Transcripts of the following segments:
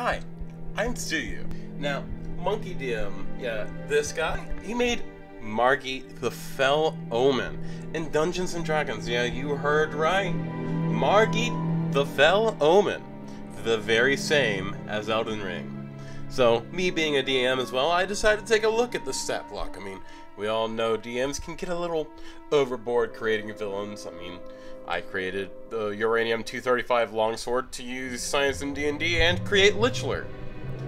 Hi, I'm Stuyu. Now, Monkey DM, yeah, this guy, he made Margit the Fell Omen in Dungeons & Dragons. Yeah, you heard right. Margit the Fell Omen. The very same as Elden Ring. So, me being a DM as well, I decided to take a look at the stat block. I mean, we all know DMs can get a little overboard creating villains. I mean, I created the Uranium-235 longsword to use science in D&D and create Lichler.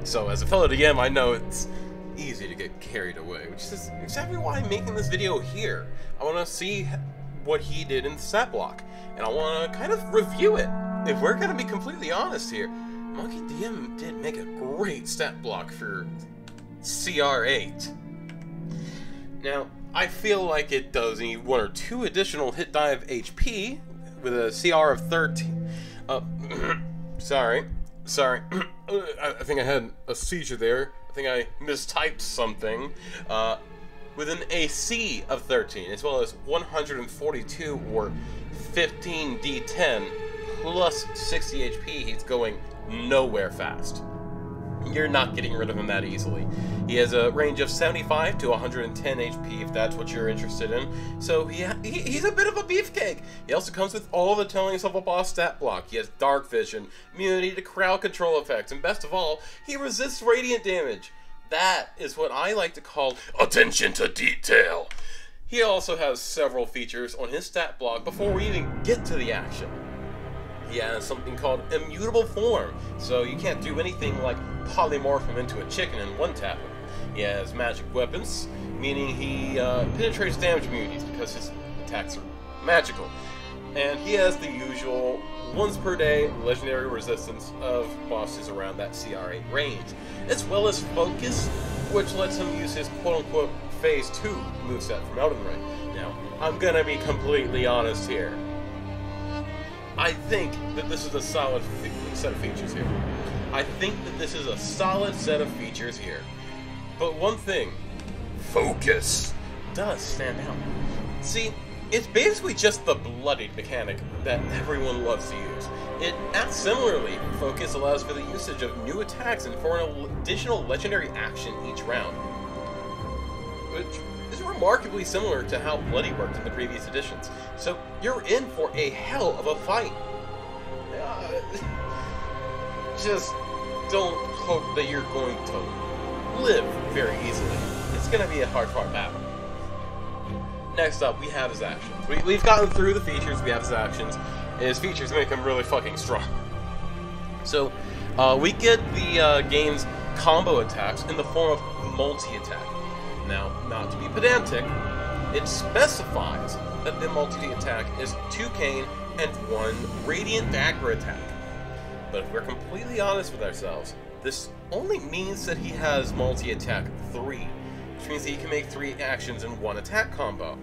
So as a fellow DM, I know it's easy to get carried away, which is exactly why I'm making this video here. I want to see what he did in the stat block, and I want to kind of review it. If we're going to be completely honest here, Monkey DM did make a great stat block for CR8. Now, I feel like it does need 1 or 2 additional hit die of HP with a CR of 13. Sorry. I think I had a seizure there. I think I mistyped something. With an AC of 13, as well as 142 or 15 D10 plus 60 HP, he's going nowhere fast. You're not getting rid of him that easily. He has a range of 75 to 110 HP if that's what you're interested in. So he's a bit of a beefcake. He also comes with all the Tellings of a Boss stat block. He has dark vision, immunity to crowd control effects, and best of all, he resists radiant damage. That is what I like to call attention to detail. He also has several features on his stat block before we even get to the action. He has something called immutable form, so you can't do anything like polymorph him into a chicken and one-tap him. He has magic weapons, meaning he penetrates damage immunities because his attacks are magical. And he has the usual once per day legendary resistance of bosses around that CR8 range, as well as focus, which lets him use his quote-unquote phase 2 moveset from Elden Ring. Now, I'm gonna be completely honest here. I think that this is a solid set of features here. But one thing, focus, does stand out. See, it's basically just the bloodied mechanic that everyone loves to use. It acts similarly. Focus allows for the usage of new attacks and for an additional legendary action each round, which is remarkably similar to how Bloody worked in the previous editions. So you're in for a hell of a fight. Just don't hope that you're going to live very easily. It's going to be a hard-fought battle. Next up, we have his actions. We've gotten through the features, we have his actions. His features make him really fucking strong. So, we get the game's combo attacks in the form of multi-attack. Now, not to be pedantic, it specifies that the multi-attack is 2 Cane and 1 Radiant Dagger attack. But if we're completely honest with ourselves, this only means that he has multi-attack 3, which means that he can make 3 actions in 1 attack combo.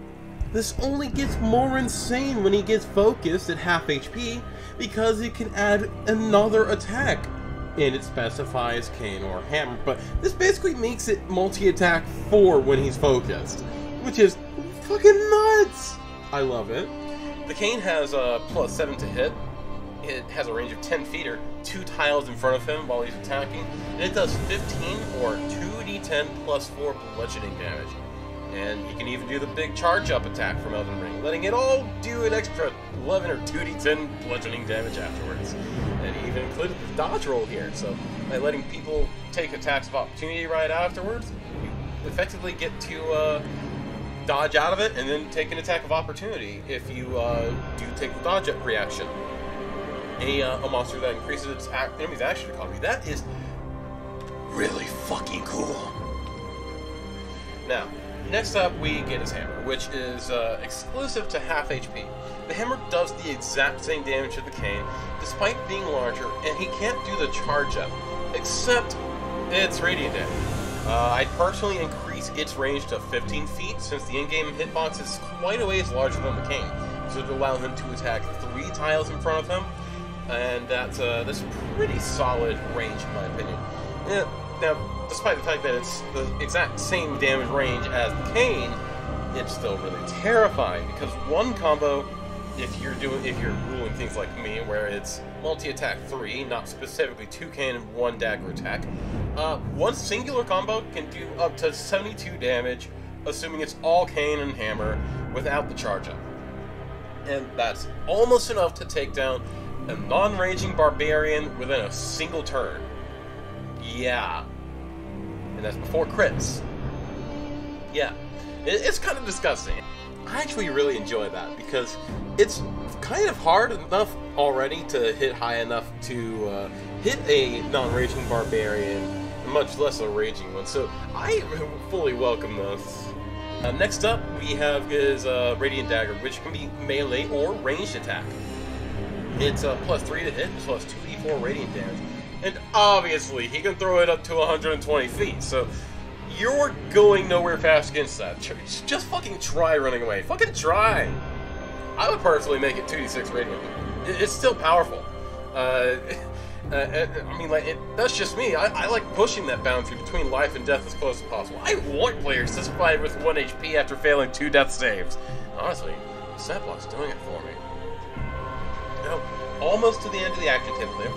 This only gets more insane when he gets focused at half HP, because he can add another attack. And it specifies cane or hammer, but this basically makes it multi-attack 4 when he's focused, which is fucking nuts! I love it. The cane has a plus 7 to hit. It has a range of 10 feet or 2 tiles in front of him while he's attacking, and it does 15 or 2d10 plus 4 bludgeoning damage. And he can even do the big charge-up attack from Elden Ring, letting it all do an extra 11 or 2d10 bludgeoning damage afterwards. And he even included the dodge roll here, so by letting people take attacks of opportunity right afterwards, you effectively get to dodge out of it and then take an attack of opportunity if you do take the dodge up reaction. A monster that increases its enemy's action economy. That is really fucking cool. Now, next up we get his hammer, which is exclusive to half HP. The hammer does the exact same damage to the cane, despite being larger, and he can't do the charge up, except it's radiant damage. I'd personally increase its range to 15 feet, since the in-game hitbox is quite a ways larger than the cane, so to allow him to attack 3 tiles in front of him, and that's pretty solid range in my opinion. Now, despite the fact that it's the exact same damage range as the cane, it's still really terrifying, because one combo if you're ruling things like me, where it's multi-attack 3, not specifically 2 cane and 1 dagger attack, one singular combo can do up to 72 damage, assuming it's all cane and hammer without the charge up. And that's almost enough to take down a non-raging barbarian within a single turn. Yeah. And that's before crits. Yeah. It's kind of disgusting. I actually really enjoy that, because it's kind of hard enough already to hit high enough to hit a non-raging barbarian, much less a raging one, so I fully welcome this. Next up, we have his Radiant Dagger, which can be melee or ranged attack. It's plus 3 to hit, plus 2d4 radiant damage, and obviously he can throw it up to 120 feet, so you're going nowhere fast against that. Just fucking try running away. Fucking try! I would personally make it 2d6 radiant. It's still powerful. I mean, like, that's just me. I like pushing that boundary between life and death as close as possible. I want players to survive with 1 HP after failing 2 death saves. Honestly, Statblock's doing it for me. Now, almost to the end of the action table there.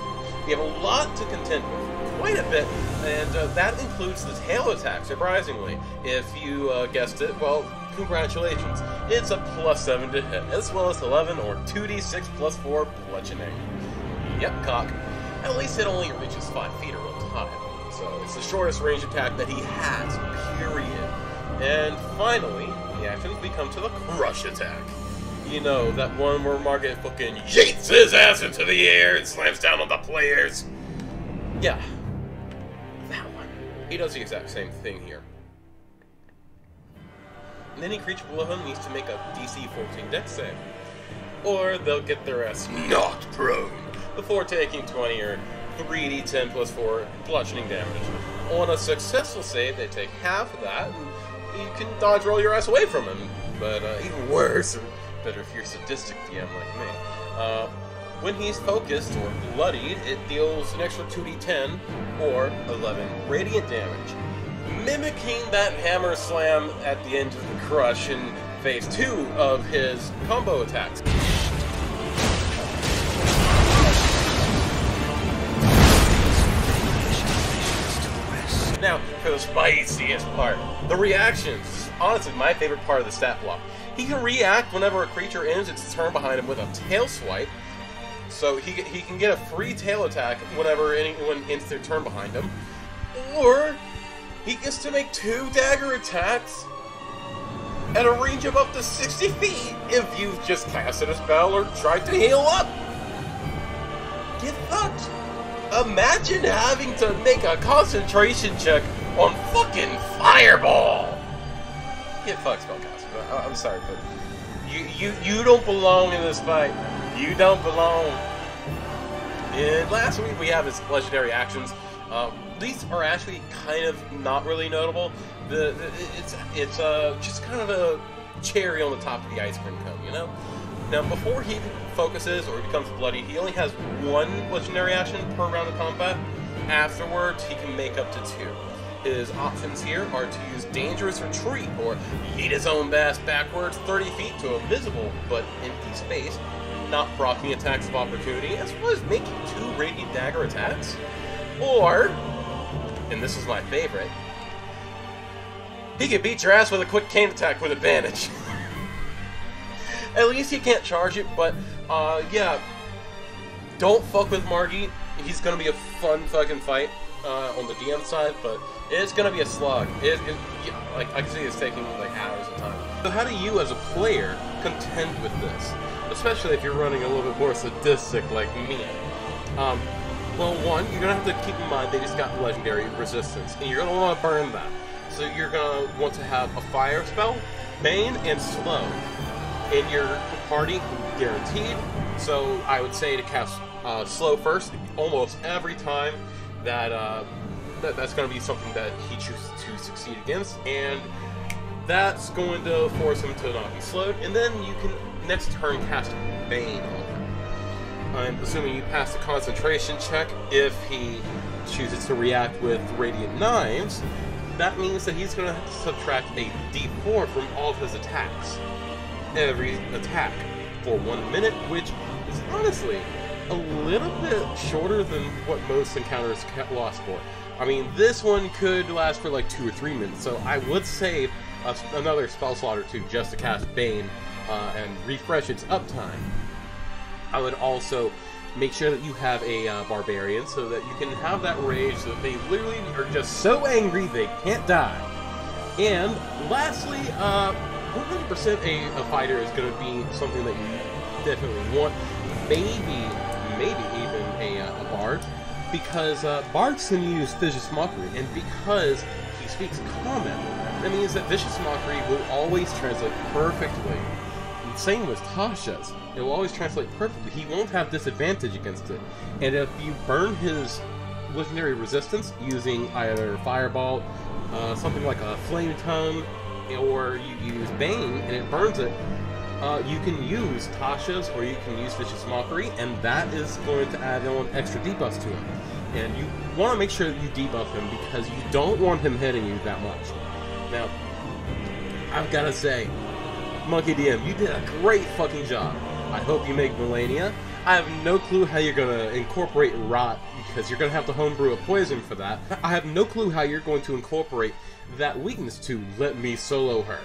We have a lot to contend with, quite a bit, and that includes the tail attack, surprisingly. If you guessed it, well, congratulations. It's a plus 7 to hit, as well as 11 or 2d6 plus 4 bludgeoning. Yep, cock. At least it only reaches 5 feet or 1 time, so it's the shortest range attack that he has, period. And finally, the actions, we come to the crush attack. You know, that one where Margit fucking yeets his ass into the air and slams down on the players. Yeah, that one. He does the exact same thing here. And any creature below him needs to make a DC 14 dex save, or they'll get their ass knocked prone before taking 20 or 3d10 plus 4 bludgeoning damage. On a successful save, they take half of that, and you can dodge roll your ass away from him. But even worse, or better if you're a sadistic DM like me, when he's focused or bloodied, it deals an extra 2d10 or 11 radiant damage, mimicking that hammer slam at the end of the crush in phase 2 of his combo attacks. Now, for the spiciest part, the reactions. Honestly, my favorite part of the stat block. He can react whenever a creature ends its turn behind him with a tail swipe, so he can get a free tail attack whenever anyone ends their turn behind him, or he gets to make 2 dagger attacks at a range of up to 60 feet if you've just casted a spell or tried to heal up. Get fucked. Imagine having to make a concentration check on fucking Fireball! Get fucked, spellcaster. I'm sorry, but you don't belong in this fight. You don't belong. And lastly, we have his legendary actions. These are actually kind of not really notable. It's just kind of a cherry on the top of the ice cream cone, you know? Now, before he focuses or becomes bloody, he only has 1 legendary action per round of combat. Afterwards, he can make up to 2. His options here are to use Dangerous Retreat, or yeet his own ass backwards 30 feet to a visible but empty space, not proccing attacks of opportunity, as well as making 2 Radiant Dagger attacks. Or, and this is my favorite, he can beat your ass with a quick cane attack with advantage. At least he can't charge it, but, yeah. Don't fuck with Margit. He's gonna be a fun fucking fight, on the DM side, but it's gonna be a slog. Yeah, like, I can see it's taking, like, hours of time. So how do you, as a player, contend with this? Especially if you're running a little bit more sadistic like me. Well, one, you're gonna have to keep in mind they just got legendary resistance, and you're gonna want to burn that. So you're gonna want to have a fire spell, Bane, and Slow in your party, guaranteed. So I would say to cast Slow first almost every time. That's going to be something that he chooses to succeed against, and that's going to force him to not be slowed. And then you can next turn cast Bane on him. I'm assuming you pass the concentration check. If he chooses to react with Radiant Knives, that means that he's going to have to subtract a d4 from all of his attacks. Every attack. for 1 minute, which is honestly a little bit shorter than what most encounters last for. I mean, this one could last for like 2 or 3 minutes, so I would save another spell slot or two just to cast Bane and refresh its uptime. I would also make sure that you have a Barbarian so that you can have that rage so that they literally are just so angry they can't die. And lastly, 100% a fighter is going to be something that you definitely want. Maybe even a Bard, because Bards can use Vicious Mockery, and because he speaks Common, that means that Vicious Mockery will always translate perfectly. And same with Tasha's. It will always translate perfectly. He won't have disadvantage against it. And if you burn his legendary resistance using either Fireball, something like a Flame Tongue, or you use Bane and it burns it, you can use Tasha's or you can use Vicious Mockery, and that is going to add on extra debuffs to him. And you want to make sure that you debuff him because you don't want him hitting you that much. Now, I've got to say, Monkey DM, you did a great fucking job. I hope you make Melania. I have no clue how you're going to incorporate Rot, because you're going to have to homebrew a poison for that. I have no clue how you're going to incorporate that weakness to Let Me Solo Her.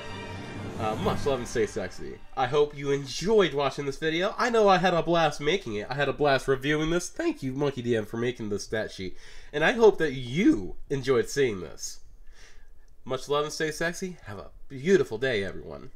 Much love and stay sexy. I hope you enjoyed watching this video. I know I had a blast making it. I had a blast reviewing this. Thank you, Monkey DM, for making this stat sheet. And I hope that you enjoyed seeing this. Much love and stay sexy. Have a beautiful day, everyone.